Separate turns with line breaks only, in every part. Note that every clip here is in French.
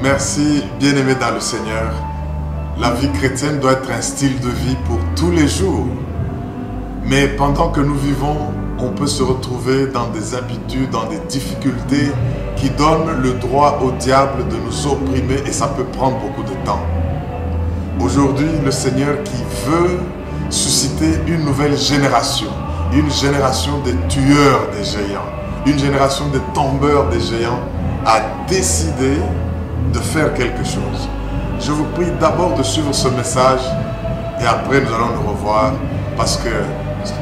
Merci, bien-aimés dans le Seigneur. La vie chrétienne doit être un style de vie pour tous les jours. Mais pendant que nous vivons, on peut se retrouver dans des habitudes, dans des difficultés qui donnent le droit au diable de nous opprimer et ça peut prendre beaucoup de temps. Aujourd'hui, le Seigneur qui veut susciter une nouvelle génération, une génération des tueurs des géants, une génération des tombeurs des géants, a décidé de faire quelque chose. Je vous prie d'abord de suivre ce message et après nous allons nous revoir parce que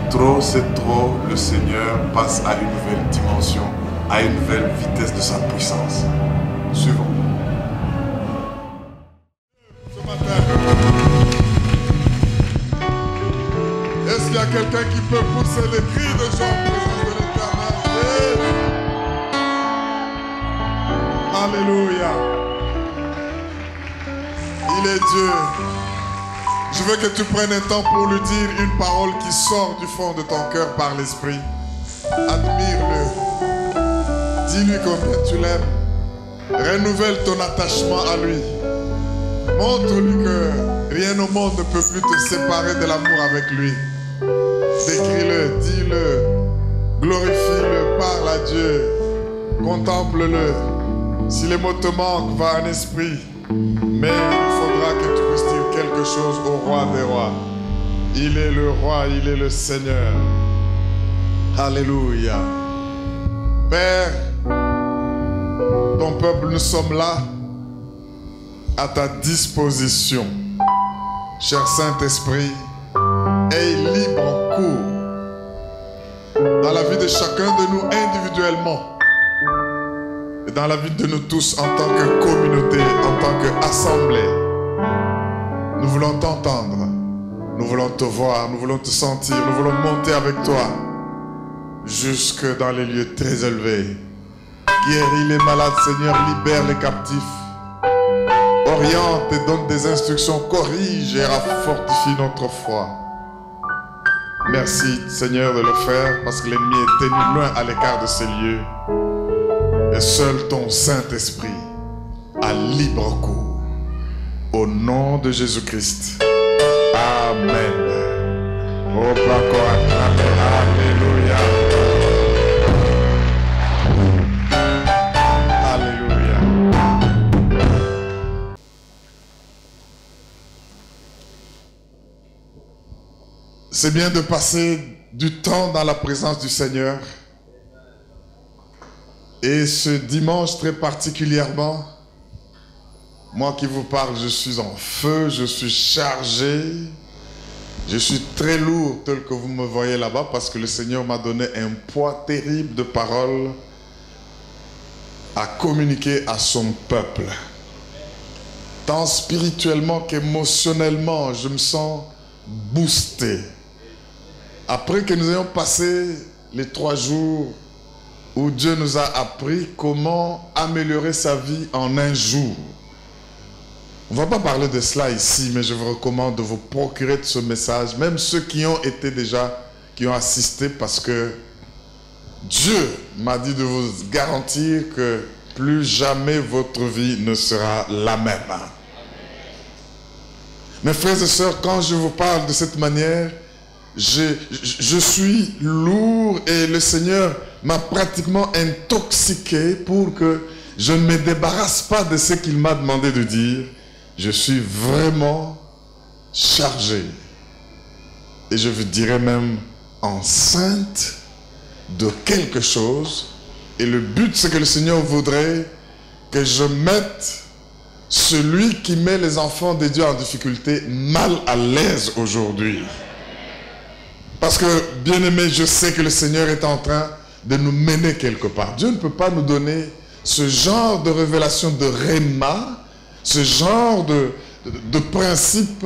trop c'est trop, le Seigneur passe à une nouvelle dimension, à une nouvelle vitesse de sa puissance. Suivons. Ce matin, est-ce qu'il y a quelqu'un qui peut pousser les cris de Jean en présence de l'Éternel? Alléluia. Il est Dieu. Je veux que tu prennes un temps pour lui dire une parole qui sort du fond de ton cœur par l'Esprit. Admire-le. Dis-lui combien tu l'aimes. Renouvelle ton attachement à lui. Montre-lui que rien au monde ne peut plus te séparer de l'amour avec lui. Décris-le, dis-le, glorifie-le, parle à Dieu, contemple-le. Si les mots te manquent, va en esprit. Mais il faudra que tu puisses dire quelque chose au roi des rois. Il est le roi, il est le Seigneur. Alléluia. Père, ton peuple, nous sommes là à ta disposition. Cher Saint-Esprit, aie libre cours dans la vie de chacun de nous individuellement. Et dans la vie de nous tous en tant que communauté, en tant qu'assemblée. Nous voulons t'entendre, nous voulons te voir, nous voulons te sentir, nous voulons monter avec toi jusque dans les lieux très élevés. Guéris les malades, Seigneur, libère les captifs. Oriente et donne des instructions, corrige et fortifie notre foi. Merci, Seigneur, de le faire parce que l'ennemi est tenu loin à l'écart de ces lieux. Et seul ton Saint-Esprit a libre cours. Au nom de Jésus-Christ. Amen. Alléluia. Alléluia. C'est bien de passer du temps dans la présence du Seigneur. Et ce dimanche très particulièrement, moi qui vous parle, je suis en feu, je suis chargé, je suis très lourd tel que vous me voyez là-bas parce que le Seigneur m'a donné un poids terrible de paroles à communiquer à son peuple. Tant spirituellement qu'émotionnellement, je me sens boosté. Après que nous ayons passé les 3 jours où Dieu nous a appris comment améliorer sa vie en un jour. On ne va pas parler de cela ici, mais je vous recommande de vous procurer de ce message, même ceux qui ont été déjà, qui ont assisté, parce que Dieu m'a dit de vous garantir que plus jamais votre vie ne sera la même. Mes frères et sœurs, quand je vous parle de cette manière, je suis lourd et le Seigneur m'a pratiquement intoxiqué pour que je ne me débarrasse pas de ce qu'il m'a demandé de dire. Je suis vraiment chargé. Et je vous dirais même enceinte de quelque chose. Et le but, c'est que le Seigneur voudrait que je mette celui qui met les enfants de Dieu en difficulté mal à l'aise aujourd'hui. Parce que, bien-aimé, je sais que le Seigneur est en train de nous mener quelque part. Dieu ne peut pas nous donner ce genre de révélation de réma, ce genre de principe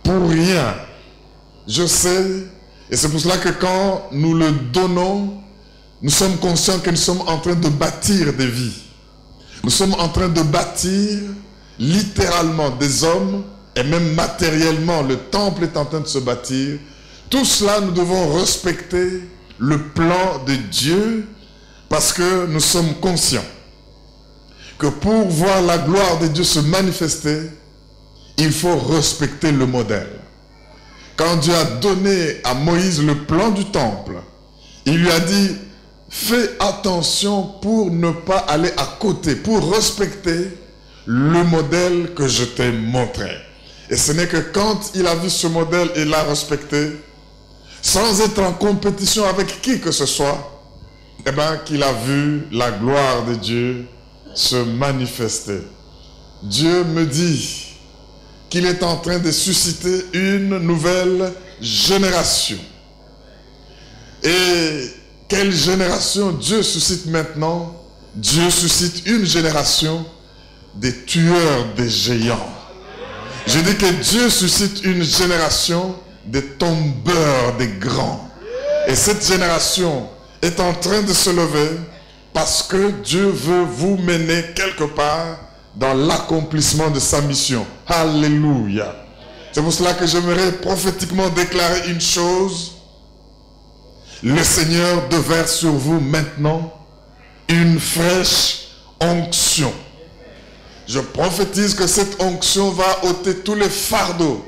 pour rien. Je sais, et c'est pour cela que quand nous le donnons, nous sommes conscients que nous sommes en train de bâtir des vies. Nous sommes en train de bâtir littéralement des hommes, et même matériellement, le temple est en train de se bâtir. Tout cela, nous devons respecter le plan de Dieu parce que nous sommes conscients que pour voir la gloire de Dieu se manifester, il faut respecter le modèle. Quand Dieu a donné à Moïse le plan du temple, il lui a dit, fais attention pour ne pas aller à côté, pour respecter le modèle que je t'ai montré. Et ce n'est que quand il a vu ce modèle et l'a respecté, sans être en compétition avec qui que ce soit, eh bien, qu'il a vu la gloire de Dieu se manifester. Dieu me dit qu'il est en train de susciter une nouvelle génération. Et quelle génération Dieu suscite maintenant? Dieu suscite une génération des tueurs des géants. Je dis que Dieu suscite une génération des tombeurs des grands. Et cette génération est en train de se lever parce que Dieu veut vous mener quelque part dans l'accomplissement de sa mission. Alléluia. C'est pour cela que j'aimerais prophétiquement déclarer une chose. Le Seigneur déverse sur vous maintenant une fraîche onction. Je prophétise que cette onction va ôter tous les fardeaux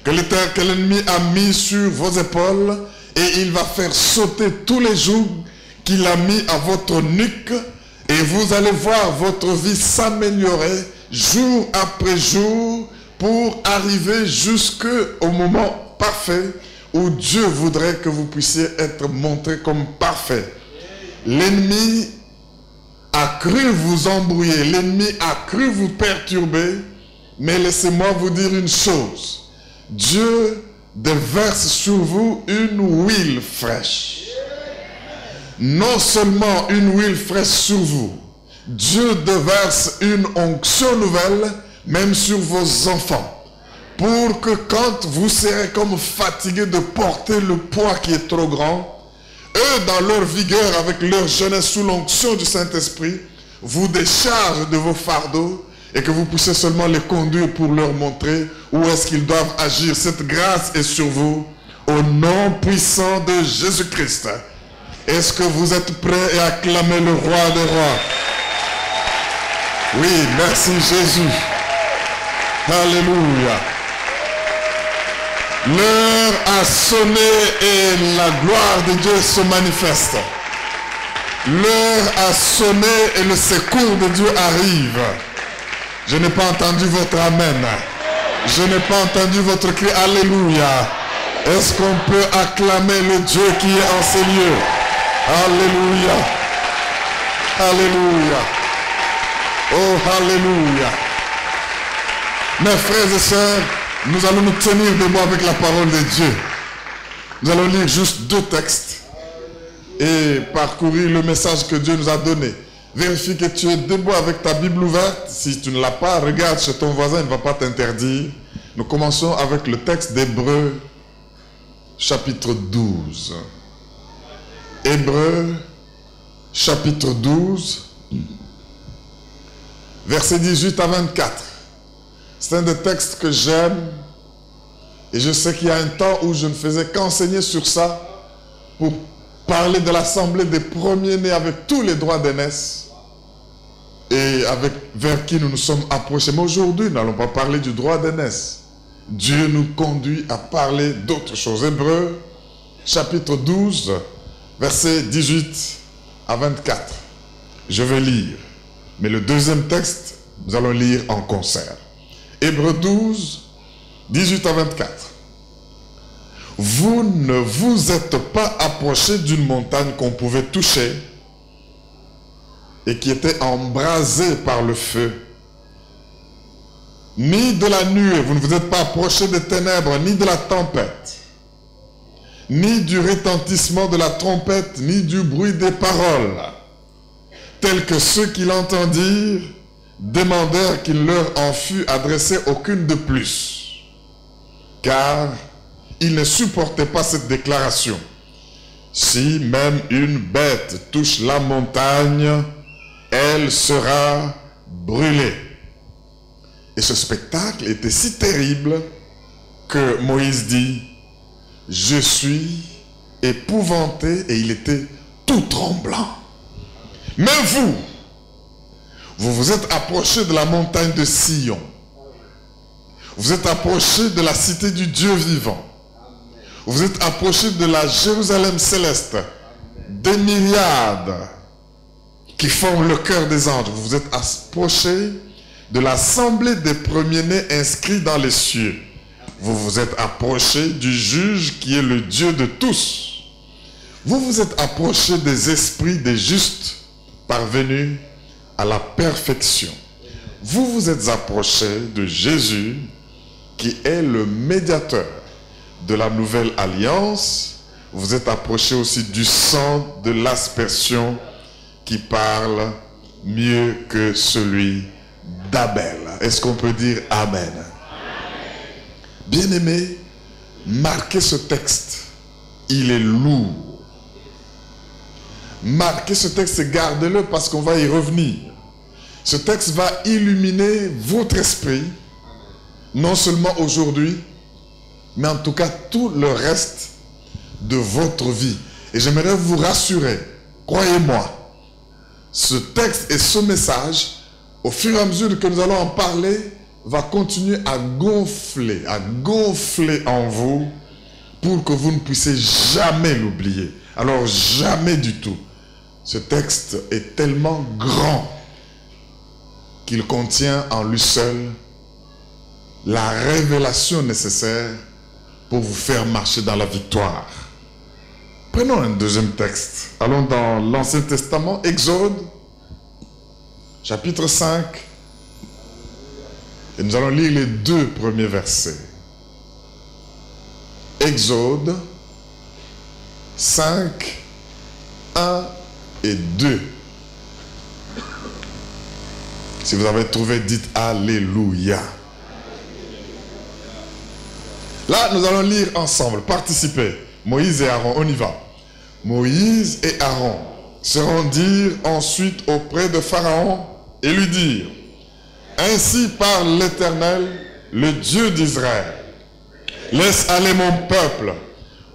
que l'ennemi a mis sur vos épaules et il va faire sauter tous les jougs qu'il a mis à votre nuque et vous allez voir votre vie s'améliorer jour après jour pour arriver jusqu'au moment parfait où Dieu voudrait que vous puissiez être montré comme parfait. L'ennemi a cru vous embrouiller, l'ennemi a cru vous perturber, mais laissez-moi vous dire une chose. Dieu déverse sur vous une huile fraîche. Non seulement une huile fraîche sur vous, Dieu déverse une onction nouvelle, même sur vos enfants. Pour que quand vous serez comme fatigués de porter le poids qui est trop grand, eux, dans leur vigueur, avec leur jeunesse, sous l'onction du Saint-Esprit, vous déchargent de vos fardeaux et que vous puissiez seulement les conduire pour leur montrer où est-ce qu'ils doivent agir. Cette grâce est sur vous, au nom puissant de Jésus-Christ. Est-ce que vous êtes prêts à acclamer le roi des rois? Oui, merci Jésus. Alléluia. L'heure a sonné et la gloire de Dieu se manifeste. L'heure a sonné et le secours de Dieu arrive. Je n'ai pas entendu votre amen. Je n'ai pas entendu votre cri alléluia. Est-ce qu'on peut acclamer le Dieu qui est en ces lieux? Alléluia. Alléluia. Oh, alléluia. Mes frères et sœurs, nous allons nous tenir debout avec la parole de Dieu. Nous allons lire juste 2 textes et parcourir le message que Dieu nous a donné. Vérifie que tu es debout avec ta Bible ouverte. Si tu ne l'as pas, regarde chez ton voisin, il ne va pas t'interdire. Nous commençons avec le texte d'Hébreux, chapitre 12. Hébreux, chapitre 12, versets 18 à 24. C'est un des textes que j'aime. Et je sais qu'il y a un temps où je ne faisais qu'enseigner sur ça pour parler de l'assemblée des premiers-nés avec tous les droits d'aînesse et vers qui nous nous sommes approchés. Mais aujourd'hui, nous n'allons pas parler du droit d'aînesse. Dieu nous conduit à parler d'autres choses. Hébreux, chapitre 12, versets 18 à 24. Je vais lire. Mais le deuxième texte, nous allons lire en concert. Hébreux 12, 18 à 24. Vous ne vous êtes pas approché d'une montagne qu'on pouvait toucher et qui était embrasée par le feu, ni de la nuée, vous ne vous êtes pas approché des ténèbres, ni de la tempête, ni du retentissement de la trompette, ni du bruit des paroles, tels que ceux qui l'entendirent demandèrent qu'il leur en fût adressé aucune de plus, car ils ne supportaient pas cette déclaration. Si même une bête touche la montagne, elle sera brûlée. Et ce spectacle était si terrible que Moïse dit, je suis épouvanté, et il était tout tremblant. Mais Vous vous êtes approché de la montagne de Sion. Vous êtes approché de la cité du Dieu vivant. Vous êtes approché de la Jérusalem céleste. Des myriades qui forment le cœur des anges. Vous vous êtes approché de l'assemblée des premiers-nés inscrits dans les cieux. Vous vous êtes approché du juge qui est le Dieu de tous. Vous vous êtes approché des esprits des justes parvenus à la perfection. Vous vous êtes approché de Jésus qui est le médiateur de la nouvelle alliance. Vous êtes approché aussi du sang de l'aspersion qui parle mieux que celui d'Abel. Est-ce qu'on peut dire Amen? Bien-aimés, marquez ce texte. Il est lourd. Marquez ce texte et gardez-le parce qu'on va y revenir. Ce texte va illuminer votre esprit, non seulement aujourd'hui, mais en tout cas tout le reste de votre vie. Et j'aimerais vous rassurer, croyez-moi, ce texte et ce message, au fur et à mesure que nous allons en parler, va continuer à gonfler en vous pour que vous ne puissiez jamais l'oublier. Alors jamais du tout. Ce texte est tellement grand qu'il contient en lui seul la révélation nécessaire pour vous faire marcher dans la victoire. Prenons un deuxième texte. Allons dans l'Ancien Testament, Exode, chapitre 5. Et nous allons lire les 2 premiers versets. Exode 5, 1 et 2. Si vous avez trouvé, dites Alléluia. Là, nous allons lire ensemble, participer. Moïse et Aaron, on y va. Moïse et Aaron se rendirent ensuite auprès de Pharaon et lui dirent: ainsi parle l'Éternel, le Dieu d'Israël. Laisse aller mon peuple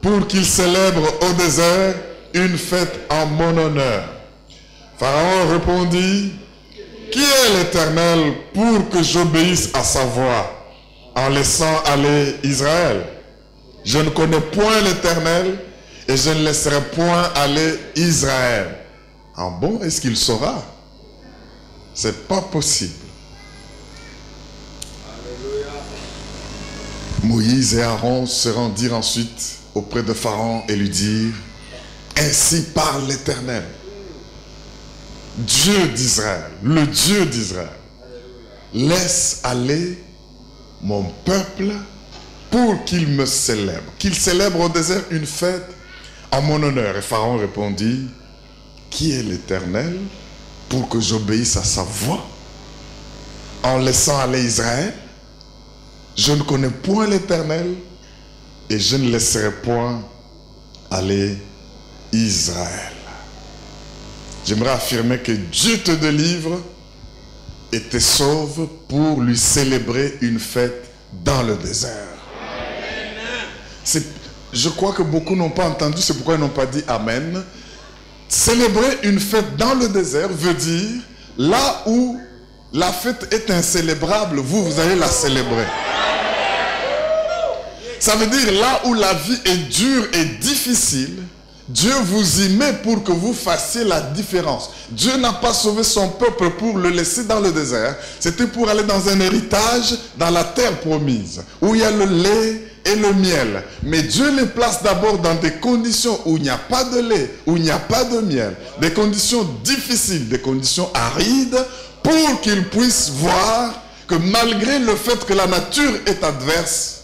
pour qu'il célèbre au désert une fête en mon honneur. Pharaon répondit: qui est l'Éternel pour que j'obéisse à sa voix en laissant aller Israël? Je ne connais point l'Éternel et je ne laisserai point aller Israël. Ah bon, est-ce qu'il saura? C'est pas possible. Moïse et Aaron se rendirent ensuite auprès de Pharaon et lui dirent: ainsi parle l'Éternel, Dieu d'Israël, le Dieu d'Israël. Laisse aller mon peuple pour qu'il me célèbre, qu'il célèbre au désert une fête en mon honneur. Et Pharaon répondit: qui est l'Éternel pour que j'obéisse à sa voix en laissant aller Israël? Je ne connais point l'Éternel et je ne laisserai point aller Israël. J'aimerais affirmer que Dieu te délivre et te sauve pour lui célébrer une fête dans le désert. Je crois que beaucoup n'ont pas entendu, c'est pourquoi ils n'ont pas dit Amen. Célébrer une fête dans le désert veut dire là où la fête est incélébrable, vous allez la célébrer. Ça veut dire là où la vie est dure et difficile, Dieu vous y met pour que vous fassiez la différence. Dieu n'a pas sauvé son peuple pour le laisser dans le désert. C'était pour aller dans un héritage dans la terre promise, où il y a le lait et le miel. Mais Dieu les place d'abord dans des conditions où il n'y a pas de lait, où il n'y a pas de miel. Des conditions difficiles, des conditions arides, pour qu'ils puissent voir que malgré le fait que la nature est adverse,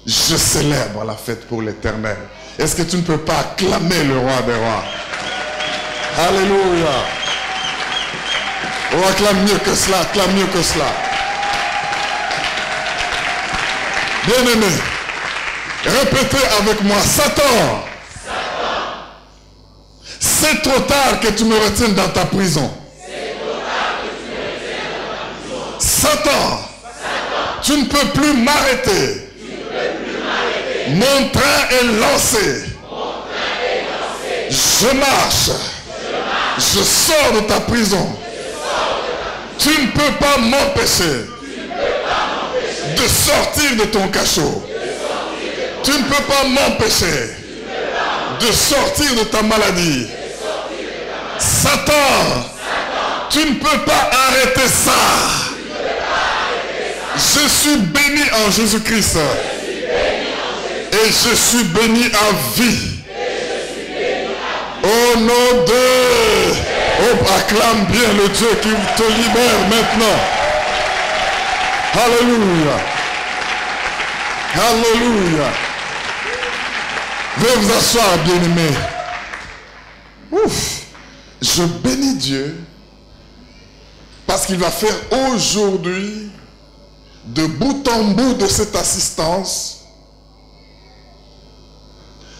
je célèbre la fête pour l'Éternel. Est-ce que tu ne peux pas acclamer le roi des rois? Alléluia. On acclame mieux que cela, acclame mieux que cela. Bien-aimé, répétez avec moi: Satan, c'est trop tard que tu me retiennes dans ta prison. Satan, tu ne peux plus m'arrêter. Mon train est lancé. Je marche. Je sors de ta prison. Tu ne peux pas m'empêcher de sortir de ton cachot. Tu ne peux pas m'empêcher de sortir de ta maladie. Satan, tu ne peux pas arrêter ça. Je suis béni en Jésus-Christ. Et je suis béni à vie. Au nom de... Oh, acclame bien le Dieu qui te libère maintenant. Alléluia. Alléluia. Veuillez vous asseoir, bien-aimés. Ouf. Je bénis Dieu parce qu'il va faire aujourd'hui, de bout en bout de cette assistance,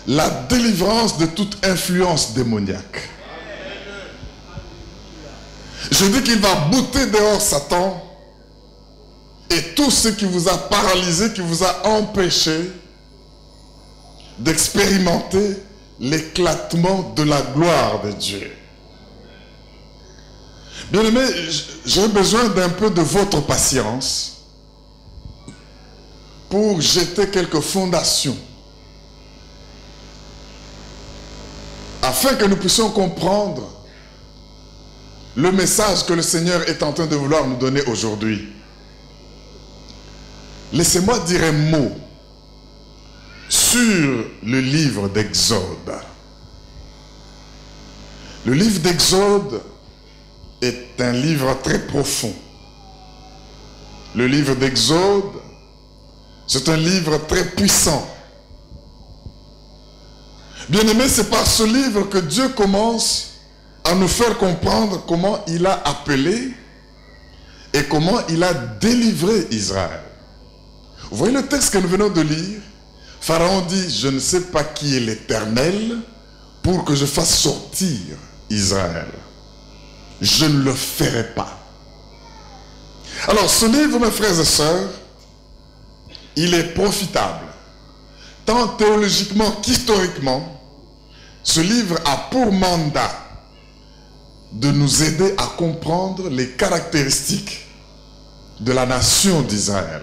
la délivrance de toute influence démoniaque. Je dis qu'il va bouter dehors Satan et tout ce qui vous a paralysé, qui vous a empêché d'expérimenter l'éclatement de la gloire de Dieu. Bien-aimés, j'ai besoin d'un peu de votre patience pour jeter quelques fondations afin que nous puissions comprendre le message que le Seigneur est en train de vouloir nous donner aujourd'hui. Laissez-moi dire un mot sur le livre d'Exode. Le livre d'Exode est un livre très profond. Le livre d'Exode, c'est un livre très puissant. Bien-aimés, c'est par ce livre que Dieu commence à nous faire comprendre comment il a appelé et comment il a délivré Israël. Vous voyez le texte que nous venons de lire? Pharaon dit, je ne sais pas qui est l'Éternel pour que je fasse sortir Israël. Je ne le ferai pas. Alors ce livre, mes frères et sœurs, il est profitable. Tant théologiquement qu'historiquement, ce livre a pour mandat de nous aider à comprendre les caractéristiques de la nation d'Israël.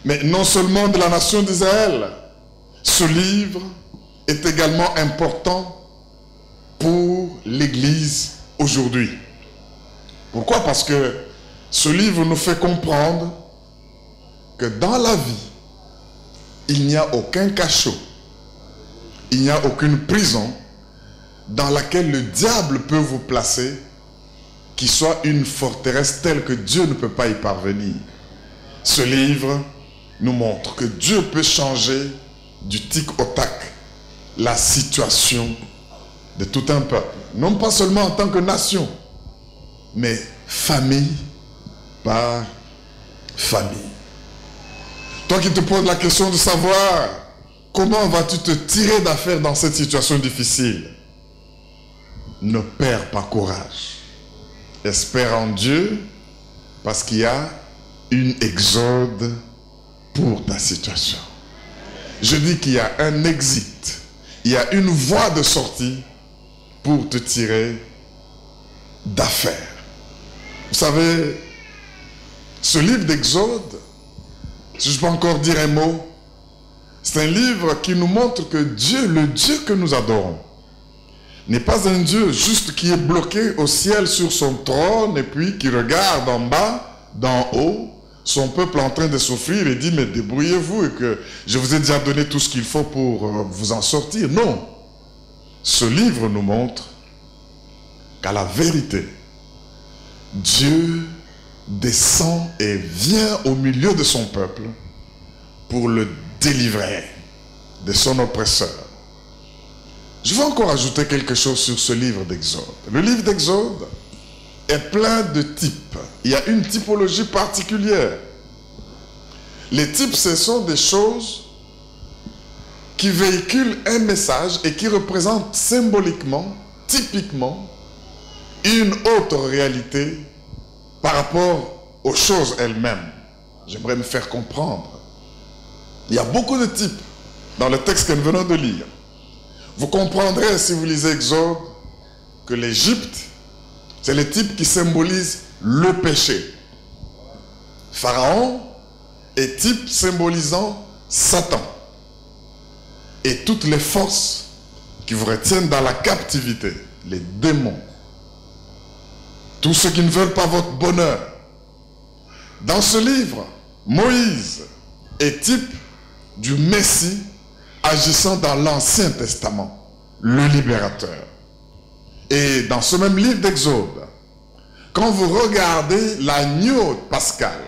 Mais non seulement de la nation d'Israël, ce livre est également important pour l'Église aujourd'hui. Pourquoi? Parce que ce livre nous fait comprendre que dans la vie, il n'y a aucun cachot, il n'y a aucune prison dans laquelle le diable peut vous placer qui soit une forteresse telle que Dieu ne peut pas y parvenir. Ce livre nous montre que Dieu peut changer du tic au tac la situation de tout un peuple. Non pas seulement en tant que nation, mais famille par famille. Toi qui te poses la question de savoir comment vas-tu te tirer d'affaire dans cette situation difficile, ne perds pas courage. Espère en Dieu parce qu'il y a une exode pour ta situation. Je dis qu'il y a un exit. Il y a une voie de sortie pour te tirer d'affaire. Vous savez, ce livre d'Exode, si je peux encore dire un mot, c'est un livre qui nous montre que Dieu, le Dieu que nous adorons, n'est pas un Dieu juste qui est bloqué au ciel sur son trône et puis qui regarde en bas, d'en haut, son peuple en train de souffrir et dit, mais débrouillez-vous et que je vous ai déjà donné tout ce qu'il faut pour vous en sortir. Non. Ce livre nous montre qu'à la vérité, Dieu descend et vient au milieu de son peuple pour le délivrer de son oppresseur. Je vais encore ajouter quelque chose sur ce livre d'Exode. Le livre d'Exode est plein de types. Il y a une typologie particulière. Les types, ce sont des choses qui véhiculent un message et qui représentent symboliquement, typiquement, une autre réalité par rapport aux choses elles-mêmes. J'aimerais me faire comprendre. Il y a beaucoup de types dans le texte que nous venons de lire. Vous comprendrez, si vous lisez Exode, que l'Égypte, c'est le type qui symbolise le péché. Pharaon est type symbolisant Satan et toutes les forces qui vous retiennent dans la captivité, les démons, tous ceux qui ne veulent pas votre bonheur. Dans ce livre, Moïse est type du Messie agissant dans l'Ancien Testament, le libérateur. Et dans ce même livre d'Exode, quand vous regardez l'agneau pascal,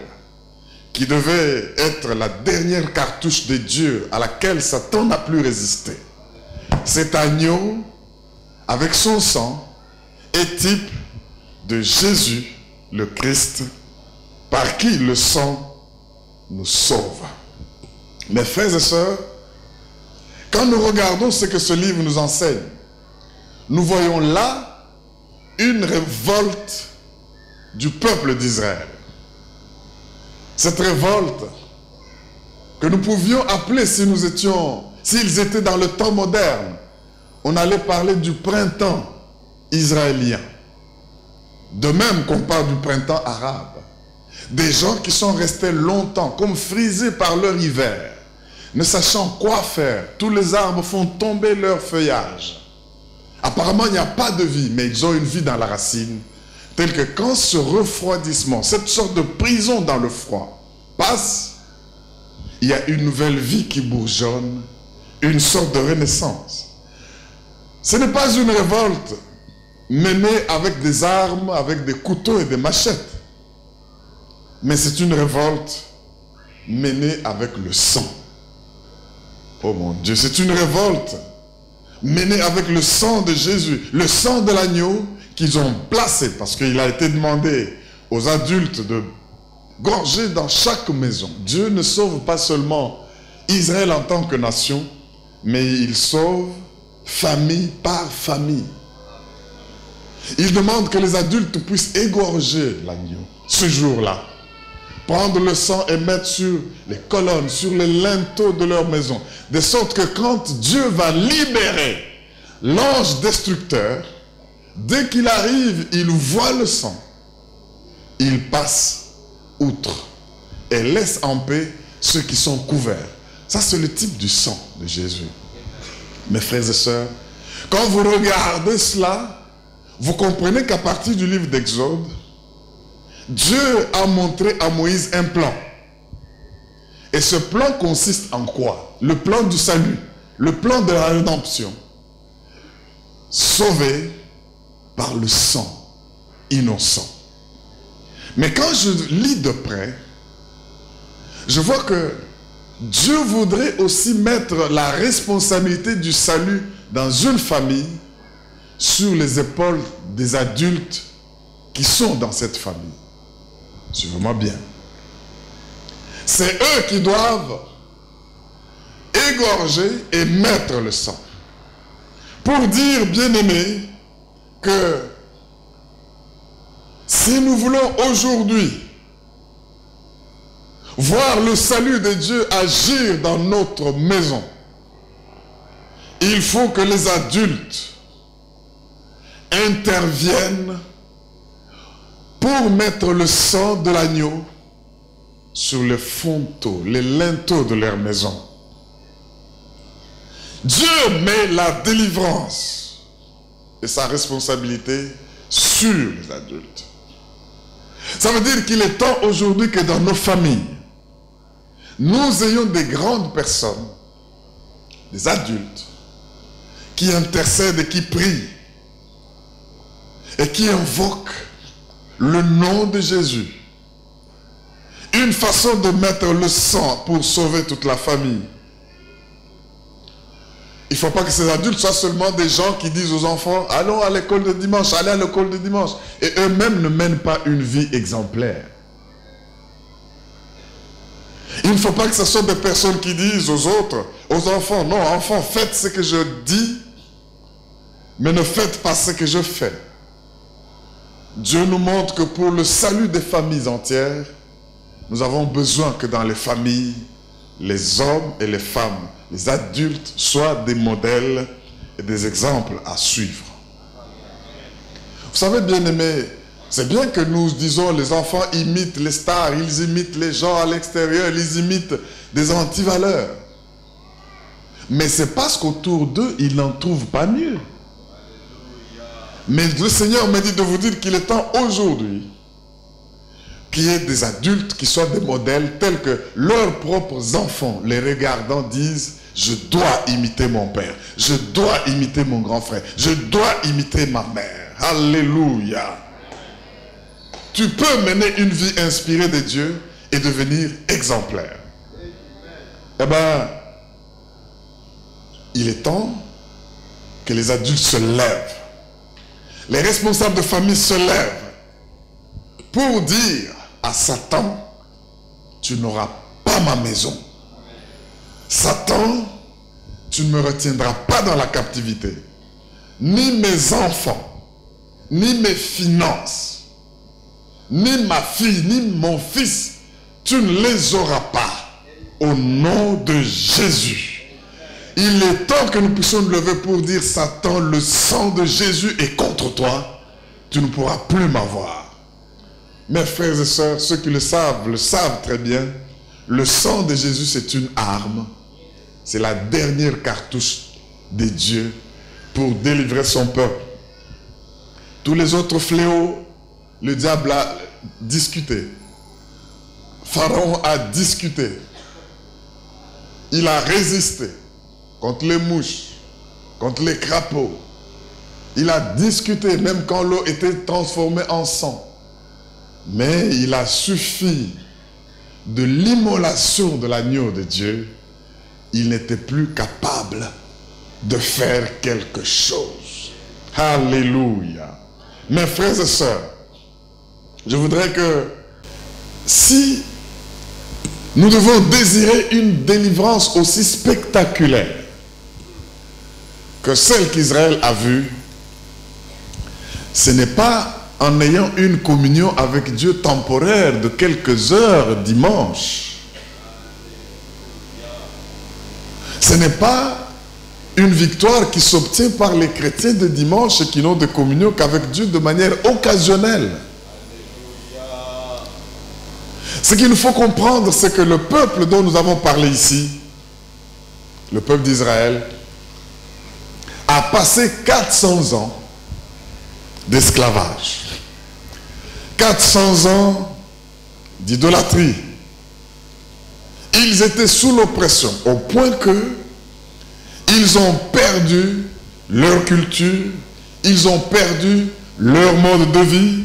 qui devait être la dernière cartouche de Dieu à laquelle Satan n'a plus résisté, cet agneau, avec son sang, est type de Jésus, le Christ, par qui le sang nous sauve. Mes frères et sœurs, quand nous regardons ce que ce livre nous enseigne, nous voyons là une révolte du peuple d'Israël. Cette révolte que nous pouvions appeler, s'ils étaient dans le temps moderne, on allait parler du printemps israélien. De même qu'on parle du printemps arabe. Des gens qui sont restés longtemps, comme frisés par leur hiver, ne sachant quoi faire. Tous les arbres font tomber leur feuillage. Apparemment, il n'y a pas de vie, mais ils ont une vie dans la racine, telle que quand ce refroidissement, cette sorte de prison dans le froid, passe, il y a une nouvelle vie qui bourgeonne, une sorte de renaissance. Ce n'est pas une révolte menée avec des armes, avec des couteaux et des machettes, mais c'est une révolte menée avec le sang. Oh mon Dieu, c'est une révolte menée avec le sang de Jésus, le sang de l'agneau qu'ils ont placé, parce qu'il a été demandé aux adultes de gorger dans chaque maison. Dieu ne sauve pas seulement Israël en tant que nation, mais il sauve famille par famille. Il demande que les adultes puissent égorger l'agneau ce jour-là, prendre le sang et mettre sur les colonnes, sur les linteaux de leur maison, de sorte que quand Dieu va libérer l'ange destructeur, dès qu'il arrive, il voit le sang, il passe outre et laisse en paix ceux qui sont couverts. Ça, c'est le type du sang de Jésus. Mes frères et sœurs, quand vous regardez cela, vous comprenez qu'à partir du livre d'Exode, Dieu a montré à Moïse un plan. Et ce plan consiste en quoi? Le plan du salut, le plan de la rédemption. Sauvé par le sang innocent. Mais quand je lis de près, je vois que Dieu voudrait aussi mettre la responsabilité du salut dans une famille sur les épaules des adultes qui sont dans cette famille. Suivez-moi bien. C'est eux qui doivent égorger et mettre le sang. Pour dire, bien-aimés, que si nous voulons aujourd'hui voir le salut de Dieu agir dans notre maison, il faut que les adultes interviennent pour mettre le sang de l'agneau sur les fonteaux, les linteaux de leur maison. Dieu met la délivrance et sa responsabilité sur les adultes. Ça veut dire qu'il est temps aujourd'hui que dans nos familles, nous ayons des grandes personnes, des adultes, qui intercèdent et qui prient et qui invoquent le nom de Jésus. Une façon de mettre le sang pour sauver toute la famille. Il ne faut pas que ces adultes soient seulement des gens qui disent aux enfants « Allons à l'école de dimanche, allez à l'école de dimanche ». Et eux-mêmes ne mènent pas une vie exemplaire. Il ne faut pas que ce soit des personnes qui disent aux autres, aux enfants « Non, enfants, faites ce que je dis, mais ne faites pas ce que je fais ». Dieu nous montre que pour le salut des familles entières, nous avons besoin que dans les familles, les hommes et les femmes, les adultes soient des modèles et des exemples à suivre. Vous savez, bien-aimés, C'est bien que nous disons les enfants imitent les stars, ils imitent les gens à l'extérieur, ils imitent des antivaleurs. Mais c'est parce qu'autour d'eux, ils n'en trouvent pas mieux. Mais le Seigneur me dit de vous dire qu'il est temps aujourd'hui qu'il y ait des adultes qui soient des modèles tels que leurs propres enfants, les regardant, disent « Je dois imiter mon père, je dois imiter mon grand frère, je dois imiter ma mère. » Alléluia. Tu peux mener une vie inspirée de Dieu et devenir exemplaire. Eh bien, il est temps que les adultes se lèvent. Les responsables de famille se lèvent pour dire à Satan, tu n'auras pas ma maison. Satan, tu ne me retiendras pas dans la captivité. Ni mes enfants, ni mes finances, ni ma fille, ni mon fils, tu ne les auras pas. Au nom de Jésus. Il est temps que nous puissions nous lever pour dire, Satan, le sang de Jésus est contre toi. Tu ne pourras plus m'avoir. Mes frères et sœurs, ceux qui le savent très bien. Le sang de Jésus, c'est une arme. C'est la dernière cartouche de Dieu pour délivrer son peuple. Tous les autres fléaux, le diable a discuté. Pharaon a discuté. Il a résisté contre les mouches, contre les crapauds. Il a discuté même quand l'eau était transformée en sang. Mais il a suffi de l'immolation de l'agneau de Dieu. Il n'était plus capable de faire quelque chose. Alléluia. Mes frères et sœurs, je voudrais que si nous devons désirer une délivrance aussi spectaculaire que celle qu'Israël a vue, ce n'est pas en ayant une communion avec Dieu temporaire de quelques heures dimanche. Ce n'est pas une victoire qui s'obtient par les chrétiens de dimanche qui n'ont de communion qu'avec Dieu de manière occasionnelle. Ce qu'il nous faut comprendre, c'est que le peuple dont nous avons parlé ici, le peuple d'Israël, a passé 400 ans d'esclavage. 400 ans d'idolâtrie. Ils étaient sous l'oppression, au point que ils ont perdu leur culture, ils ont perdu leur mode de vie.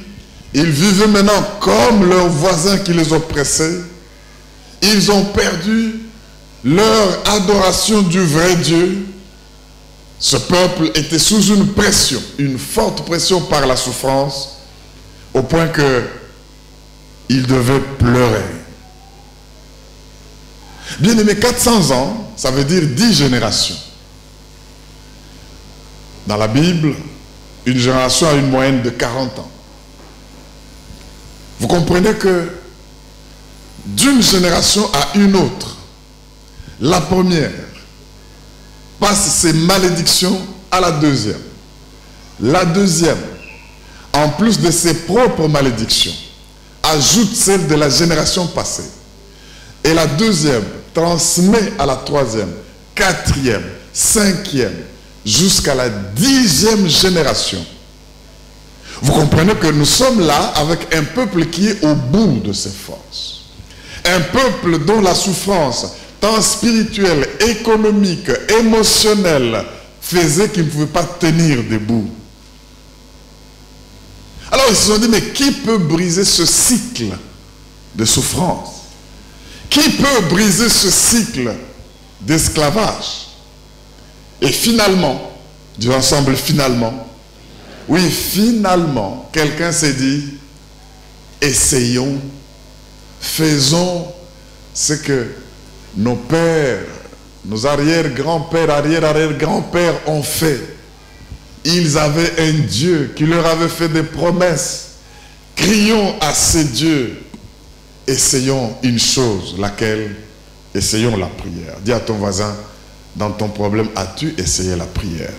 Ils vivaient maintenant comme leurs voisins qui les oppressaient. Ils ont perdu leur adoration du vrai Dieu. Ce peuple était sous une pression, une forte pression par la souffrance, au point que il devait pleurer. Bien aimé, 400 ans, ça veut dire 10 générations. Dans la Bible, une génération a une moyenne de 40 ans. Vous comprenez que d'une génération à une autre, la première passe ses malédictions à la deuxième. La deuxième, en plus de ses propres malédictions, ajoute celle de la génération passée. Et la deuxième transmet à la troisième, quatrième, cinquième, jusqu'à la 10e génération. Vous comprenez que nous sommes là avec un peuple qui est au bout de ses forces. Un peuple dont la souffrance, tant spirituelle, économique, émotionnelle, faisait qu'il ne pouvait pas tenir debout. Alors ils se sont dit, mais qui peut briser ce cycle de souffrance? Qui peut briser ce cycle d'esclavage? Et finalement, du ensemble finalement, oui, finalement, quelqu'un s'est dit, essayons, faisons ce que nos pères, nos arrière-grands-pères, arrière-arrière-grands-pères ont fait. Ils avaient un Dieu qui leur avait fait des promesses. Crions à ces dieux. Essayons une chose, laquelle? Essayons la prière. Dis à ton voisin, dans ton problème, as-tu essayé la prière?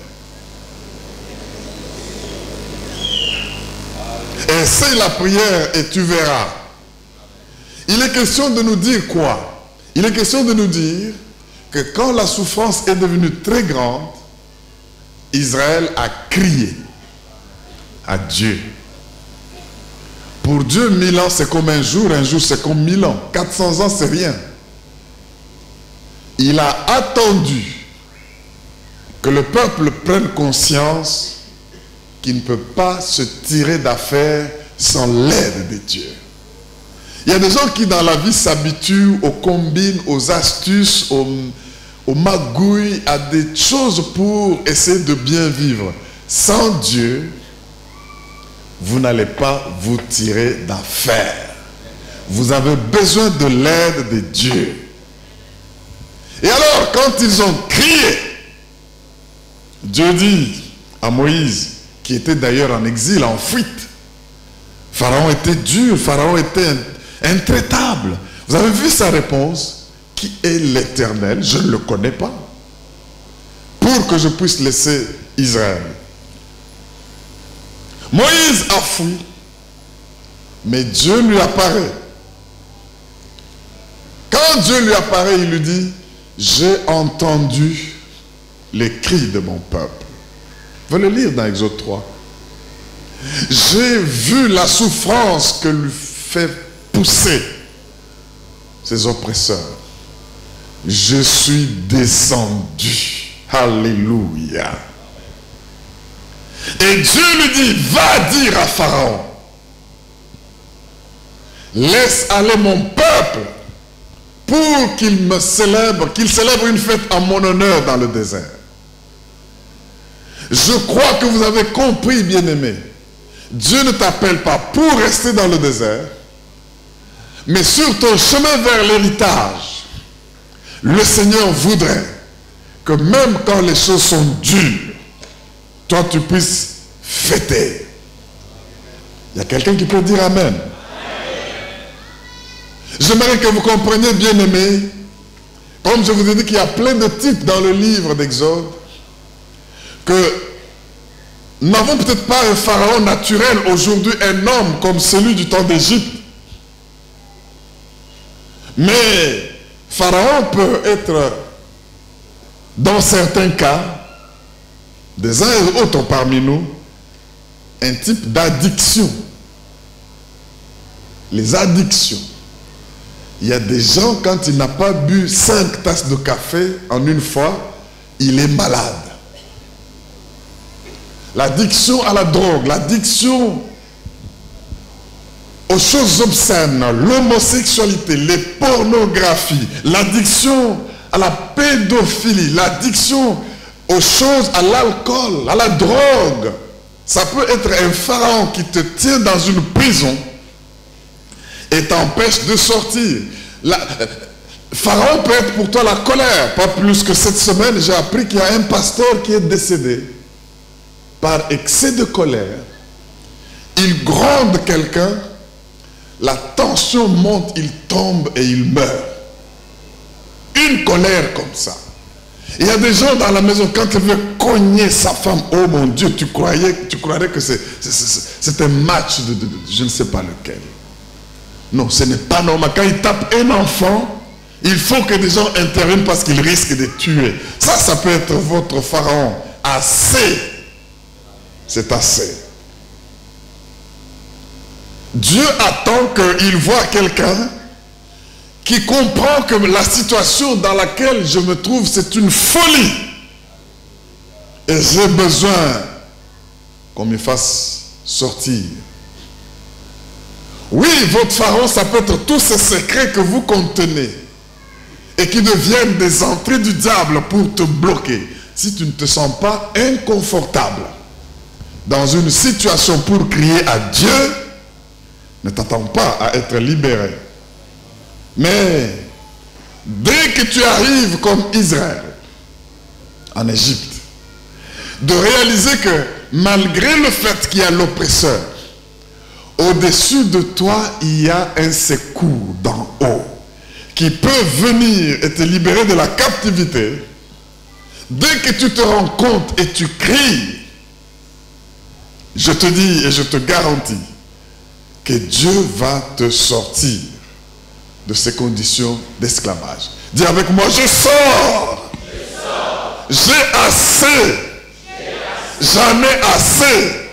Essaye la prière et tu verras. Il est question de nous dire quoi? Il est question de nous dire que quand la souffrance est devenue très grande, Israël a crié à Dieu. Pour Dieu, 1000 ans c'est comme un jour c'est comme 1000 ans. 400 ans c'est rien. Il a attendu que le peuple prenne conscience qu'il ne peut pas se tirer d'affaire sans l'aide de Dieu. Il y a des gens qui dans la vie s'habituent aux combines, aux astuces, aux magouilles, à des choses pour essayer de bien vivre. Sans Dieu, vous n'allez pas vous tirer d'affaire. Vous avez besoin de l'aide de Dieu. Et alors, quand ils ont crié, Dieu dit à Moïse, qui était d'ailleurs en exil, en fuite, Pharaon était dur, Pharaon était intraitable. Vous avez vu sa réponse? Qui est l'Éternel? Je ne le connais pas. Pour que je puisse laisser Israël. Moïse a fui, mais Dieu lui apparaît. Quand Dieu lui apparaît, il lui dit, j'ai entendu les cris de mon peuple. Vous le lire dans Exode 3. J'ai vu la souffrance que lui fait pousser ses oppresseurs. Je suis descendu. Alléluia. Et Dieu lui dit, va dire à Pharaon, laisse aller mon peuple pour qu'il célèbre une fête en mon honneur dans le désert. Je crois que vous avez compris, bien-aimés. Dieu ne t'appelle pas pour rester dans le désert, mais sur ton chemin vers l'héritage, le Seigneur voudrait que même quand les choses sont dures, toi tu puisses fêter. Il y a quelqu'un qui peut dire Amen. J'aimerais que vous compreniez, bien-aimés, comme je vous ai dit qu'il y a plein de types dans le livre d'Exode, que nous n'avons peut-être pas un pharaon naturel aujourd'hui, un homme comme celui du temps d'Égypte. Mais pharaon peut être, dans certains cas, des uns et autres parmi nous, un type d'addiction. Les addictions. Il y a des gens, quand il n'a pas bu 5 tasses de café en une fois, il est malade. L'addiction à la drogue, l'addiction aux choses obscènes, l'homosexualité, les pornographies, l'addiction à la pédophilie, l'addiction aux choses, à l'alcool, à la drogue. Ça peut être un pharaon qui te tient dans une prison et t'empêche de sortir. Pharaon peut être pour toi la colère. Pas plus que cette semaine, j'ai appris qu'il y a un pasteur qui est décédé par excès de colère. Il gronde quelqu'un, la tension monte, il tombe et il meurt. Une colère comme ça. Il y a des gens dans la maison, quand ils veulent cogner sa femme, oh mon Dieu, tu croirais que c'est un match de je ne sais pas lequel. Non, ce n'est pas normal. Quand il tape un enfant, il faut que des gens interviennent parce qu'ils risquent de tuer. Ça peut être votre pharaon. Assez. C'est assez. Dieu attend qu'il voit quelqu'un qui comprend que la situation dans laquelle je me trouve, c'est une folie. Et j'ai besoin qu'on me fasse sortir. Oui, votre pharaon, ça peut être tous ces secrets que vous contenez et qui deviennent des entrées du diable pour te bloquer. Si tu ne te sens pas inconfortable dans une situation pour crier à Dieu, ne t'attends pas à être libéré. Mais dès que tu arrives comme Israël en Égypte, de réaliser que malgré le fait qu'il y a l'oppresseur, au-dessus de toi, il y a un secours d'en haut qui peut venir et te libérer de la captivité. Dès que tu te rends compte et tu cries, je te dis et je te garantis que Dieu va te sortir de ces conditions d'esclavage. Dis avec moi, je sors. J'ai assez. J'en ai assez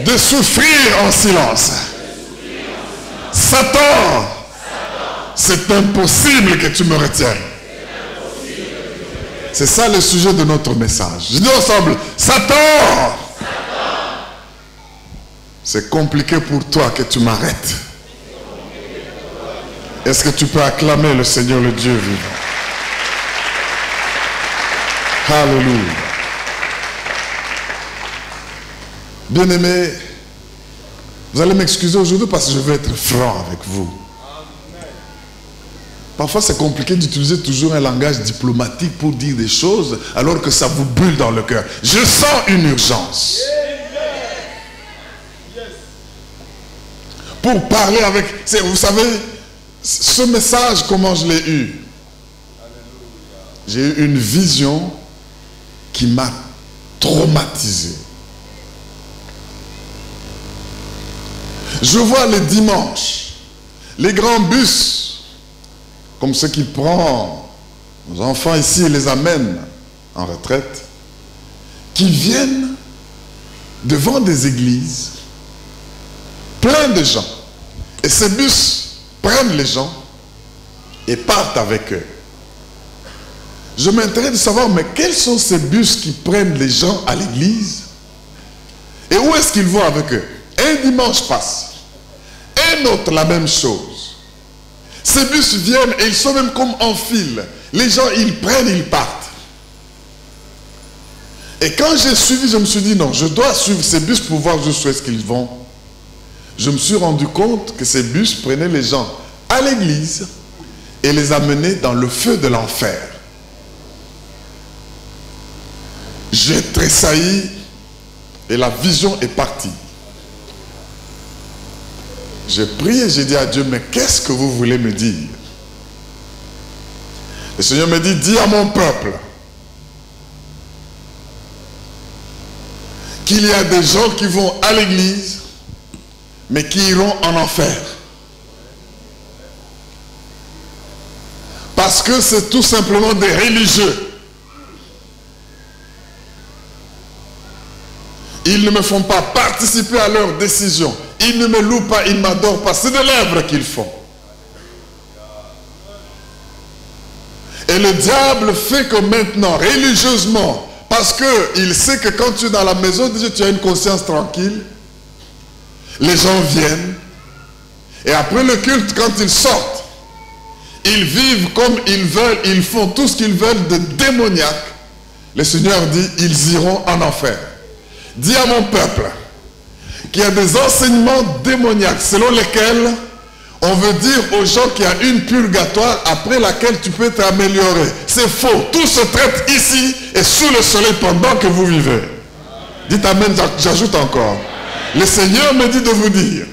de souffrir en silence. Satan, c'est impossible que tu me retiennes. C'est ça le sujet de notre message. Je dis ensemble, Satan, c'est compliqué pour toi que tu m'arrêtes. Est-ce que tu peux acclamer le Seigneur, le Dieu vivant? Alléluia. Bien-aimés, vous allez m'excuser aujourd'hui parce que je veux être franc avec vous. Parfois, c'est compliqué d'utiliser toujours un langage diplomatique pour dire des choses alors que ça vous brûle dans le cœur. Je sens une urgence. Pour parler avec... Vous savez, ce message, comment je l'ai eu? J'ai eu une vision qui m'a traumatisé. Je vois les dimanches, les grands bus, comme ceux qui prennent nos enfants ici et les amènent en retraite, qui viennent devant des églises, plein de gens. Et ces bus prennent les gens et partent avec eux. Je m'intéresse de savoir, mais quels sont ces bus qui prennent les gens à l'église? Et où est-ce qu'ils vont avec eux? Un dimanche passe. Un autre, la même chose. Ces bus viennent et ils sont même comme en file. Les gens, ils prennent, ils partent. Et quand j'ai suivi, je me suis dit, non, je dois suivre ces bus pour voir jusqu'où est-ce qu'ils vont. Je me suis rendu compte que ces bus prenaient les gens à l'église et les amenaient dans le feu de l'enfer. J'ai tressailli et la vision est partie. J'ai prié, j'ai dit à Dieu, mais qu'est-ce que vous voulez me dire? Le Seigneur me dit, dis à mon peuple qu'il y a des gens qui vont à l'église, mais qui iront en enfer. Parce que c'est tout simplement des religieux. Ils ne me font pas participer à leurs décisions. Ils ne me louent pas, ils ne m'adorent pas. C'est de l'œuvre qu'ils font. Et le diable fait que maintenant, religieusement, parce qu'il sait que quand tu es dans la maison de Dieu, tu as une conscience tranquille, les gens viennent, et après le culte, quand ils sortent, ils vivent comme ils veulent, ils font tout ce qu'ils veulent de démoniaque. Le Seigneur dit, ils iront en enfer. Dis à mon peuple qu'il y a des enseignements démoniaques selon lesquels on veut dire aux gens qu'il y a une purgatoire après laquelle tu peux t'améliorer. C'est faux. Tout se traite ici et sous le soleil pendant que vous vivez. Dites amen, j'ajoute encore. Le Seigneur me dit de vous dire,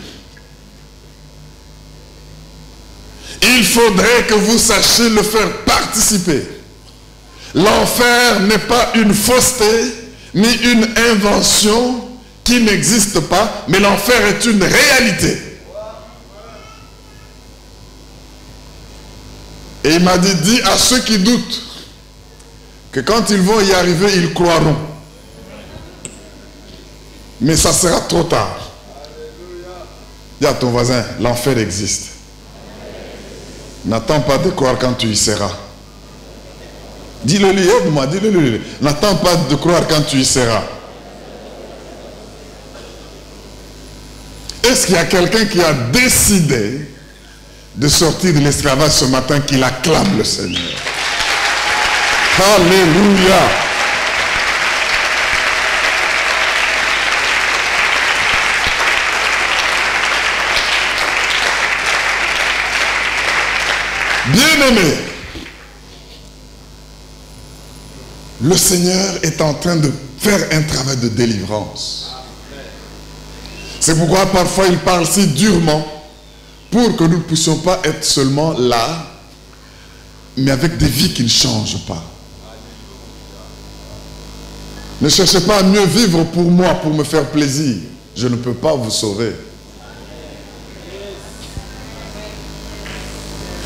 il faudrait que vous sachiez le faire participer. L'enfer n'est pas une fausseté, ni une invention qui n'existe pas, mais l'enfer est une réalité. Et il m'a dit, dis à ceux qui doutent que quand ils vont y arriver, ils croiront. Mais ça sera trop tard. Dis à ton voisin, l'enfer existe. N'attends pas de croire quand tu y seras. Dis-le-lui, aide-moi, dis-le-lui. N'attends pas de croire quand tu y seras. Est-ce qu'il y a quelqu'un qui a décidé de sortir de l'esclavage ce matin, qu'il acclame le Seigneur? Alléluia. Bien-aimé, le Seigneur est en train de faire un travail de délivrance. C'est pourquoi parfois il parle si durement pour que nous ne puissions pas être seulement là, mais avec des vies qui ne changent pas. Ne cherchez pas à mieux vivre pour moi, pour me faire plaisir. Je ne peux pas vous sauver.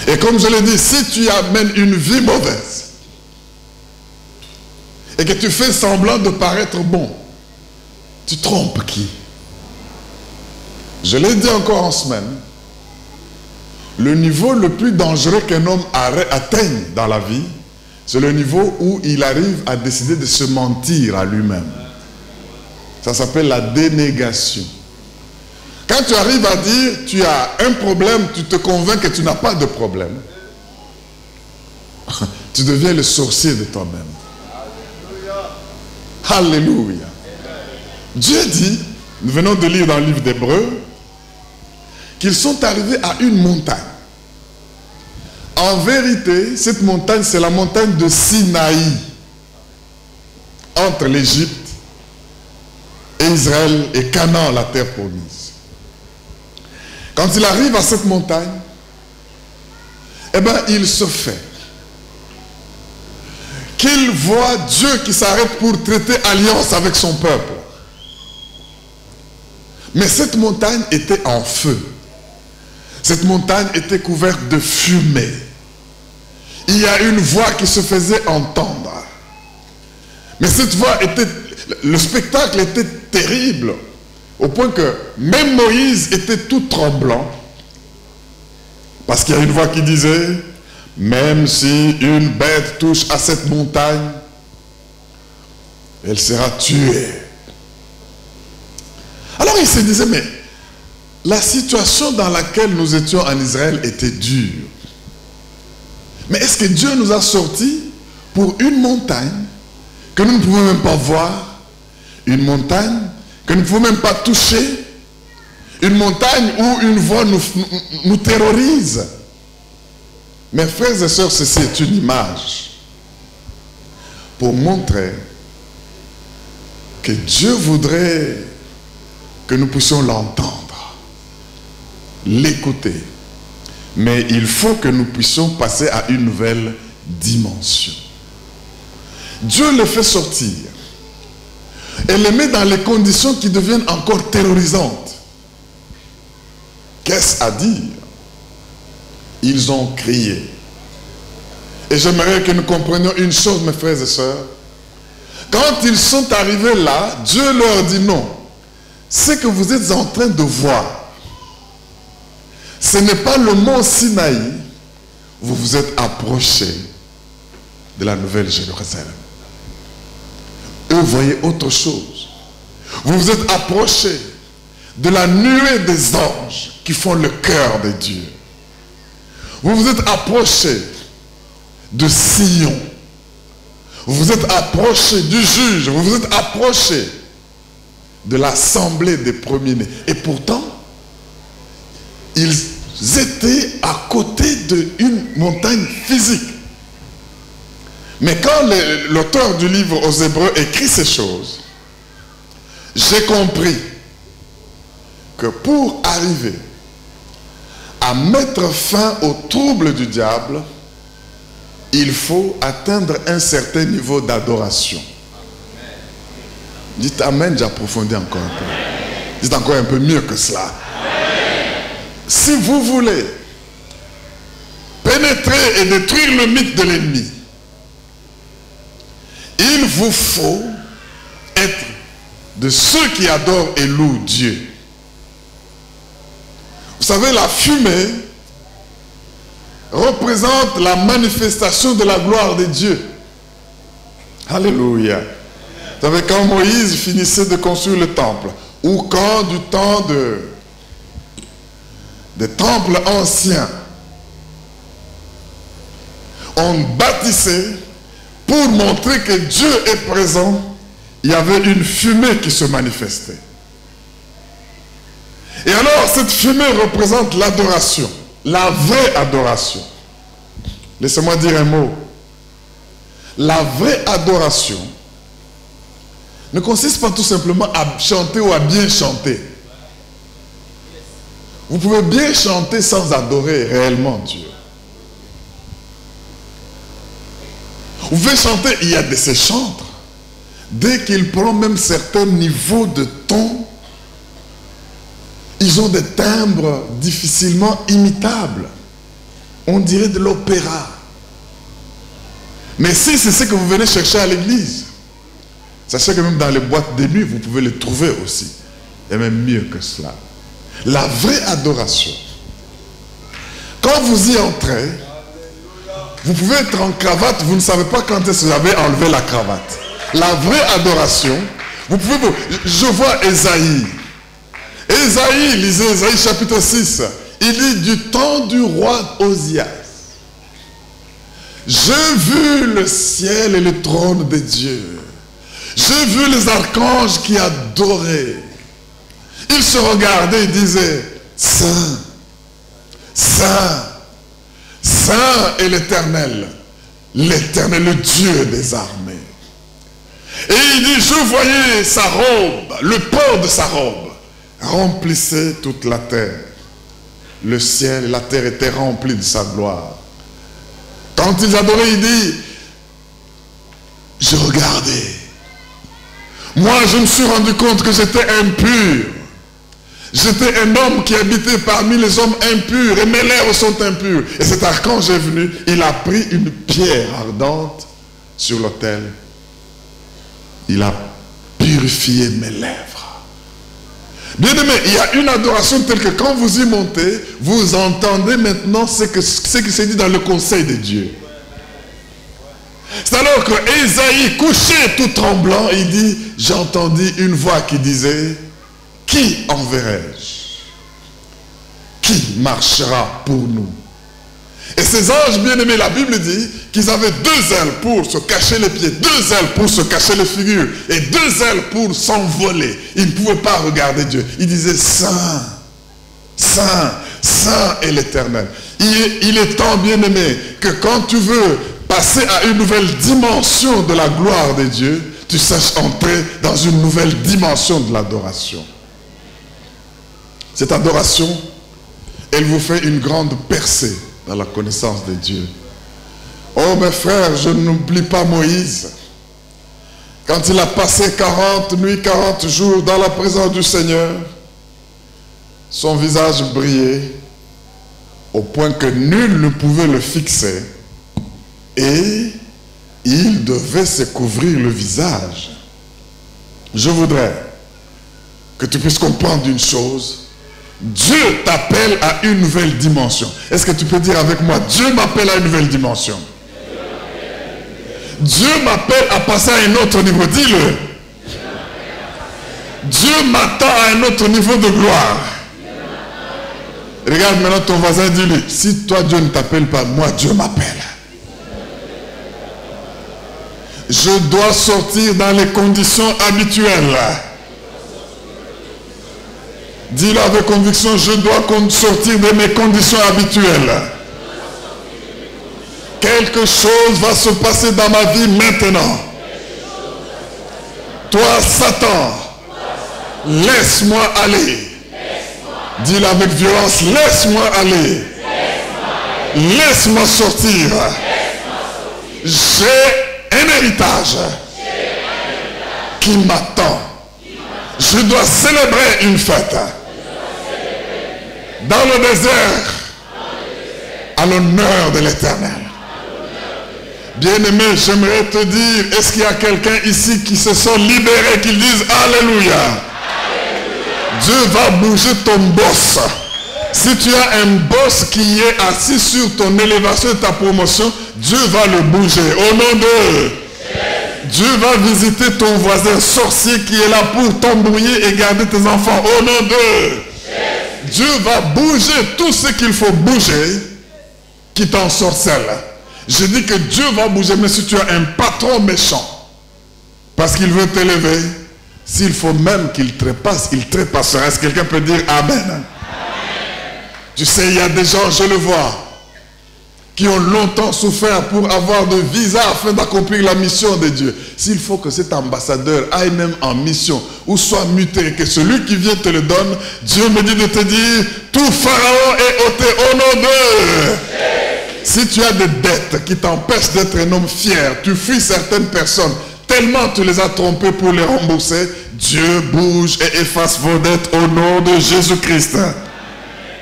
Et comme je l'ai dit, si tu amènes une vie mauvaise et que tu fais semblant de paraître bon, tu trompes qui? Je l'ai dit encore en semaine, le niveau le plus dangereux qu'un homme atteigne dans la vie, c'est le niveau où il arrive à décider de se mentir à lui-même. Ça s'appelle la dénégation. Quand tu arrives à dire tu as un problème, tu te convaincs que tu n'as pas de problème, tu deviens le sorcier de toi-même. Alléluia. Dieu dit, nous venons de lire dans le livre d'Hébreux, qu'ils sont arrivés à une montagne. En vérité, cette montagne, c'est la montagne de Sinaï, entre l'Égypte et Israël et Canaan, la terre promise. Quand il arrive à cette montagne, eh bien, il se fait qu'il voit Dieu qui s'arrête pour traiter alliance avec son peuple. Mais cette montagne était en feu. Cette montagne était couverte de fumée. Il y a une voix qui se faisait entendre. Mais cette voix était... Le spectacle était terrible. Au point que même Moïse était tout tremblant. Parce qu'il y a une voix qui disait, même si une bête touche à cette montagne, elle sera tuée. Alors il se disait, mais la situation dans laquelle nous étions en Israël était dure. Mais est-ce que Dieu nous a sortis pour une montagne que nous ne pouvons même pas voir, une montagne que nous ne pouvons même pas toucher, une montagne où une voix nous terrorise? Mes frères et sœurs, ceci est une image pour montrer que Dieu voudrait que nous puissions l'entendre, l'écouter. Mais il faut que nous puissions passer à une nouvelle dimension. Dieu le fait sortir et le met dans les conditions qui deviennent encore terrorisantes. Qu'est-ce à dire? Ils ont crié. Et j'aimerais que nous comprenions une chose, mes frères et sœurs. Quand ils sont arrivés là, Dieu leur dit non. Ce que vous êtes en train de voir, ce n'est pas le mont Sinaï. Vous vous êtes approchés de la nouvelle Jérusalem. Eux voyaient autre chose. Vous vous êtes approchés de la nuée des anges qui font le cœur de Dieu. Vous vous êtes approchés de Sion. Vous vous êtes approchés du juge. Vous vous êtes approchés de l'assemblée des premiers-nés. Et pourtant, ils étaient à côté d'une montagne physique. Mais quand l'auteur du livre aux Hébreux écrit ces choses, j'ai compris que pour arriver à mettre fin au trouble du diable, il faut atteindre un certain niveau d'adoration. Dites Amen, j'approfondis encore un peu. Dites encore un peu mieux que cela. Si vous voulez pénétrer et détruire le mythe de l'ennemi, il vous faut être de ceux qui adorent et louent Dieu. Vous savez, la fumée représente la manifestation de la gloire de Dieu. Alléluia. Vous savez, quand Moïse finissait de construire le temple, ou quand du temps des temples anciens, on bâtissait pour montrer que Dieu est présent, il y avait une fumée qui se manifestait. Et alors, cette fumée représente l'adoration, la vraie adoration. Laissez-moi dire un mot. La vraie adoration ne consiste pas tout simplement à chanter ou à bien chanter. Vous pouvez bien chanter sans adorer réellement Dieu. Vous pouvez chanter, il y a de ces chantres, dès qu'ils prennent même certains niveaux de ton, ils ont des timbres difficilement imitables. On dirait de l'opéra. Mais si c'est ce que vous venez chercher à l'église, sachez que même dans les boîtes de nuit, vous pouvez les trouver aussi. Et même mieux que cela. La vraie adoration. Quand vous y entrez, vous pouvez être en cravate, vous ne savez pas quand est-ce que vous avez enlevé la cravate. La vraie adoration, vous pouvez... Je vois Ésaïe. Ésaïe, lisez Ésaïe chapitre 6. Il dit du temps du roi Osias. J'ai vu le ciel et le trône de Dieu. J'ai vu les archanges qui adoraient. Ils se regardaient et disaient, Saint, Saint, Saint est l'Éternel, le Dieu des armées. Et il dit, je voyais sa robe, le port de sa robe, remplissait toute la terre. Le ciel et la terre étaient remplis de sa gloire. Quand ils adoraient, il dit, je regardais. Moi, je me suis rendu compte que j'étais impur. J'étais un homme qui habitait parmi les hommes impurs et mes lèvres sont impures. Et cet archange est venu, il a pris une pierre ardente sur l'autel. Il a purifié mes lèvres. Bien aimé, il y a une adoration telle que quand vous y montez, vous entendez maintenant ce qui s'est dit dans le conseil de Dieu. C'est alors que Ésaïe, couché tout tremblant, il dit, j'ai entendu une voix qui disait, qui enverrai-je? Qui marchera pour nous? Et ces anges bien-aimés, la Bible dit qu'ils avaient 2 ailes pour se cacher les pieds, 2 ailes pour se cacher les figures, et 2 ailes pour s'envoler. Ils ne pouvaient pas regarder Dieu. Ils disaient, Saint, Saint, Saint est l'Éternel. Il est temps, bien-aimé, que quand tu veux passer à une nouvelle dimension de la gloire de Dieu, tu saches entrer dans une nouvelle dimension de l'adoration. Cette adoration, elle vous fait une grande percée dans la connaissance de Dieu. Oh mes frères, je n'oublie pas Moïse. Quand il a passé 40 nuits, 40 jours dans la présence du Seigneur, son visage brillait au point que nul ne pouvait le fixer. Et il devait se couvrir le visage. Je voudrais que tu puisses comprendre une chose. Dieu t'appelle à une nouvelle dimension. Est-ce que tu peux dire avec moi, Dieu m'appelle à une nouvelle dimension? Dieu m'appelle à passer à un autre niveau. Dis-le. Dieu m'attend à un autre niveau de gloire. Regarde maintenant ton voisin, dis-lui. Si toi Dieu ne t'appelle pas, moi Dieu m'appelle. Je dois sortir dans les conditions habituelles. Dis-le avec conviction, je dois sortir de mes conditions habituelles. Quelque chose va se passer dans ma vie maintenant. Toi, Satan, laisse-moi aller. Dis-le avec violence, laisse-moi aller. Laisse-moi sortir. J'ai un héritage qui m'attend. Je dois célébrer une fête. Dans le désert, à l'honneur de l'Éternel. Bien-aimé, j'aimerais te dire, est-ce qu'il y a quelqu'un ici qui se sent libéré, qui dise Alléluia? Dieu va bouger ton boss. Si tu as un boss qui est assis sur ton élévation et ta promotion, Dieu va le bouger. Au nom de Dieu va visiter ton voisin sorcier qui est là pour t'embrouiller et garder tes enfants. Au nom de Dieu va bouger tout ce qu'il faut bouger qui t'ensorcelle. Je dis que Dieu va bouger, mais si tu as un patron méchant, parce qu'il veut t'élever, s'il faut même qu'il trépasse, il trépassera. Est-ce que quelqu'un peut dire Amen? Amen. Tu sais, il y a des gens, je le vois, qui ont longtemps souffert pour avoir de visa afin d'accomplir la mission de Dieu. S'il faut que cet ambassadeur aille même en mission ou soit muté et que celui qui vient te le donne, Dieu me dit de te dire, tout Pharaon est ôté au nom de... Si tu as des dettes qui t'empêchent d'être un homme fier, tu fuis certaines personnes, tellement tu les as trompées pour les rembourser, Dieu bouge et efface vos dettes au nom de Jésus-Christ.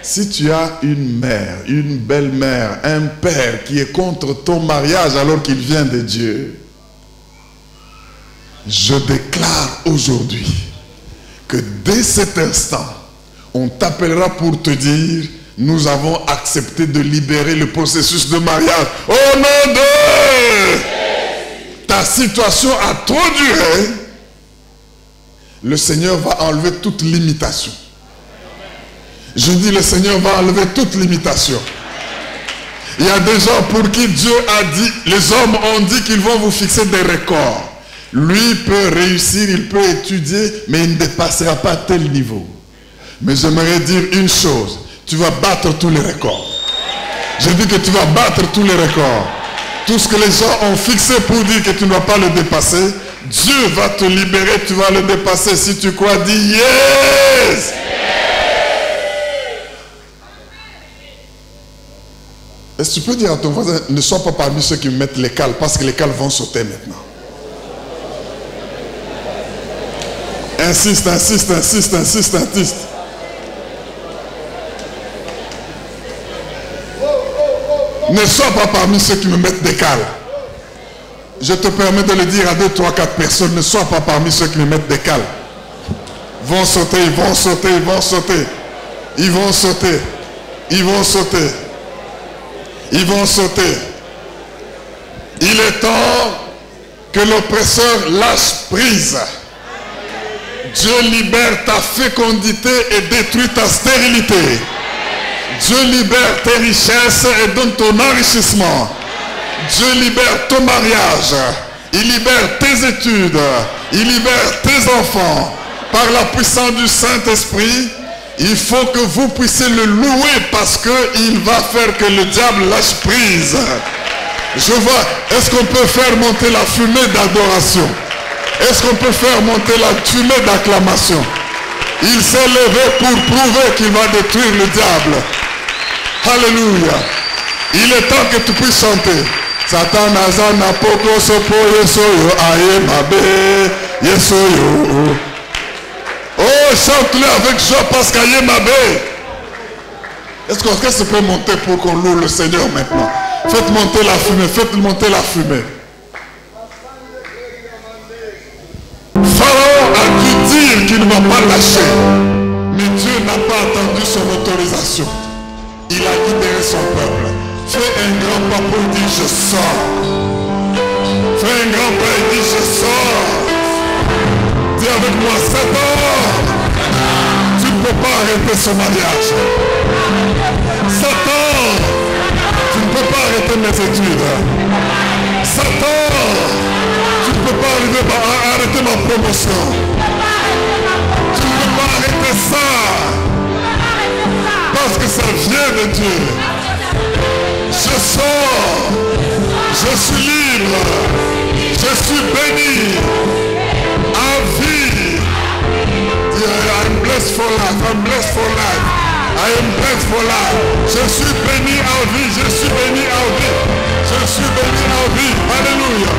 Si tu as une mère, une belle-mère, un père qui est contre ton mariage alors qu'il vient de Dieu, je déclare aujourd'hui que dès cet instant, on t'appellera pour te dire, nous avons accepté de libérer le processus de mariage. Au nom de ta situation a trop duré, le Seigneur va enlever toute limitation. Je dis, le Seigneur va enlever toute limitation. Il y a des gens pour qui Dieu a dit, les hommes ont dit qu'ils vont vous fixer des records. Lui peut réussir, il peut étudier, mais il ne dépassera pas tel niveau. Mais j'aimerais dire une chose, tu vas battre tous les records. Je dis que tu vas battre tous les records. Tout ce que les gens ont fixé pour dire que tu ne vas pas le dépasser, Dieu va te libérer, tu vas le dépasser. Si tu crois, dis yes! Est-ce que tu peux dire à ton voisin, ne sois pas parmi ceux qui mettent les cales, parce que les cales vont sauter maintenant. Insiste, insiste, insiste, insiste, insiste. Ne sois pas parmi ceux qui me mettent des cales. Je te permets de le dire à 2, 3, 4 personnes. Ne sois pas parmi ceux qui me mettent des cales. Vont sauter, ils vont sauter, ils vont sauter. Ils vont sauter. Ils vont sauter. Ils vont sauter. Il est temps que l'oppresseur lâche prise. Dieu libère ta fécondité et détruit ta stérilité. Dieu libère tes richesses et donne ton enrichissement. Dieu libère ton mariage. Il libère tes études. Il libère tes enfants. Par la puissance du Saint-Esprit, il faut que vous puissiez le louer parce qu'il va faire que le diable lâche prise. Je vois, est-ce qu'on peut faire monter la fumée d'adoration? Est-ce qu'on peut faire monter la fumée d'acclamation? Il s'est levé pour prouver qu'il va détruire le diable. Alléluia. Il est temps que tu puisses chanter. Satan azana poko sopo yesoyo aye mabe yesoyo. Oh, chante-le avec joie parce qu'aye mabe. Est-ce que ça peut monter pour qu'on loue le Seigneur maintenant? Faites monter la fumée, faites monter la fumée. Pharaon a dû dire qu'il ne va pas lâcher. Mais Dieu n'a pas attendu son autorisation. Il a libéré son peuple. Fais un grand pas pour dire je sors. Fais un grand pas et dis je sors. Dis avec moi, Satan, tu ne peux pas arrêter ce mariage. Satan, tu ne peux pas arrêter mes études. Satan, tu ne peux pas arrêter ma promotion. Tu ne peux pas arrêter ça. Parce que ça vient de Dieu. Je sors. Je suis libre. Je suis béni. À vie. I'm blessed for life. I'm blessed for life. I am blessed for life. Je suis béni à vie. Je suis béni à vie. Je suis béni à vie. Alléluia.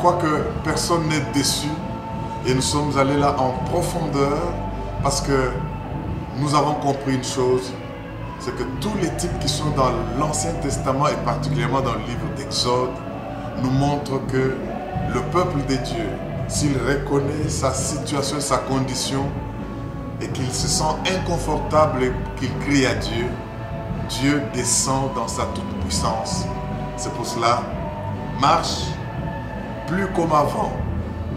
crois que personne n'est déçu et nous sommes allés là en profondeur parce que nous avons compris une chose, c'est que tous les types qui sont dans l'Ancien Testament et particulièrement dans le livre d'Exode nous montrent que le peuple de Dieu, s'il reconnaît sa situation, sa condition et qu'il se sent inconfortable et qu'il crie à Dieu, Dieu descend dans sa toute-puissance. C'est pour cela, marche plus comme avant,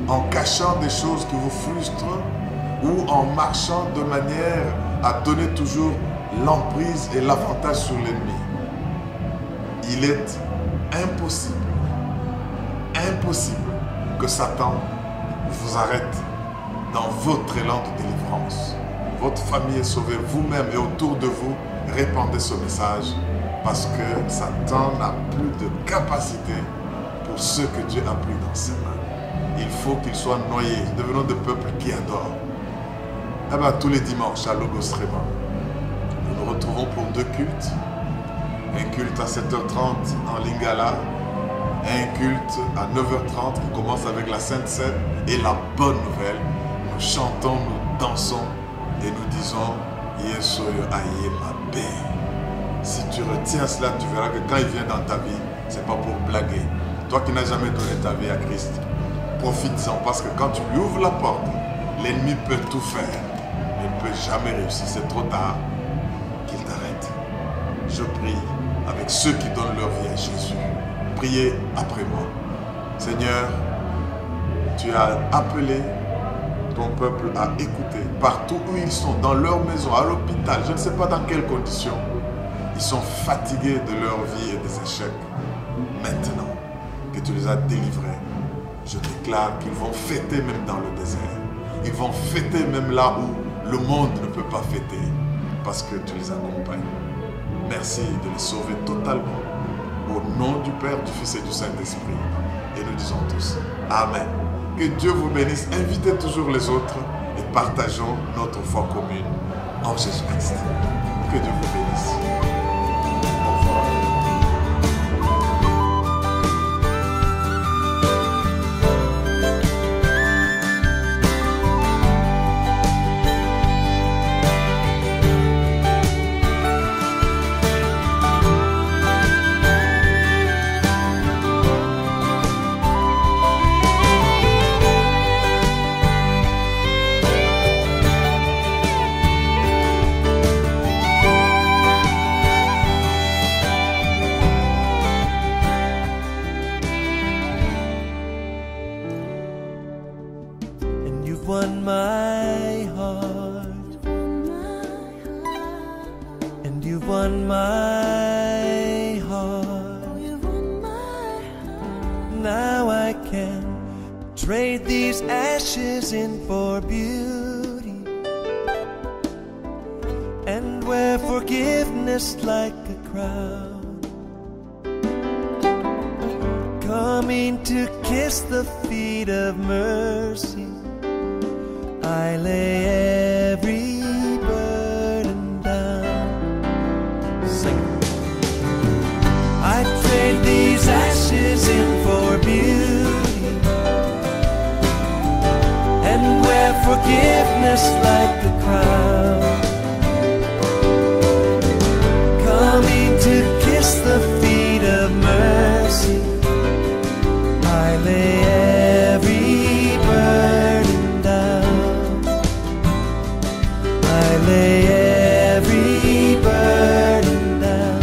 en cachant des choses qui vous frustrent ou en marchant de manière à donner toujours l'emprise et l'avantage sur l'ennemi. Il est impossible que Satan vous arrête dans votre élan de délivrance. Votre famille est sauvée, vous-même et autour de vous, répandez ce message parce que Satan n'a plus de capacité pour ce que Dieu a pris dans ses mains. Il faut qu'il soit noyé. Devenons des peuples qui adorent. Eh bien, tous les dimanches à Logos Rema, nous nous retrouvons pour 2 cultes. Un culte à 7h30 en Lingala, un culte à 9h30 qui commence avec la Sainte Seine. Et la bonne nouvelle, nous chantons, nous dansons et nous disons Yesoyo aye ma paix. Si tu retiens cela, tu verras que quand il vient dans ta vie, ce n'est pas pour blaguer. Toi qui n'as jamais donné ta vie à Christ, profite-en parce que quand tu lui ouvres la porte, l'ennemi peut tout faire. Il ne peut jamais réussir. C'est trop tard qu'il t'arrête. Je prie avec ceux qui donnent leur vie à Jésus. Priez après moi. Seigneur, tu as appelé ton peuple à écouter partout où ils sont, dans leur maison, à l'hôpital, je ne sais pas dans quelles conditions. Ils sont fatigués de leur vie et des échecs. Maintenant que tu les as délivrés, je déclare qu'ils vont fêter même dans le désert. Ils vont fêter même là où le monde ne peut pas fêter parce que tu les accompagnes. Merci de les sauver totalement. Au nom du Père, du Fils et du Saint-Esprit. Et nous disons tous Amen. Que Dieu vous bénisse. Invitez toujours les autres et partageons notre foi commune en Jésus-Christ. Que Dieu vous bénisse. Au revoir.
Won my heart, and you've won my heart. Now I can trade these ashes in for beauty and wear forgiveness like a crown. Coming to kiss the feet of mercy, I lay every burden down. Sing it. I trade these ashes in for beauty and wear forgiveness like a crown. Coming to kiss the feet of mercy, I lay every burden down. I lay every burden down,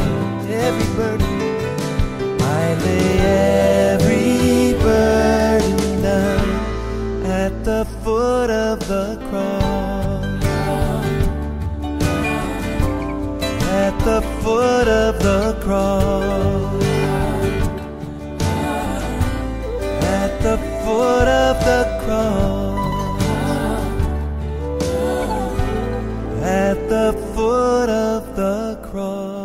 every burden. I lay every burden down at the foot of the cross. At the foot of the cross. At the foot of the cross. At the foot of the cross.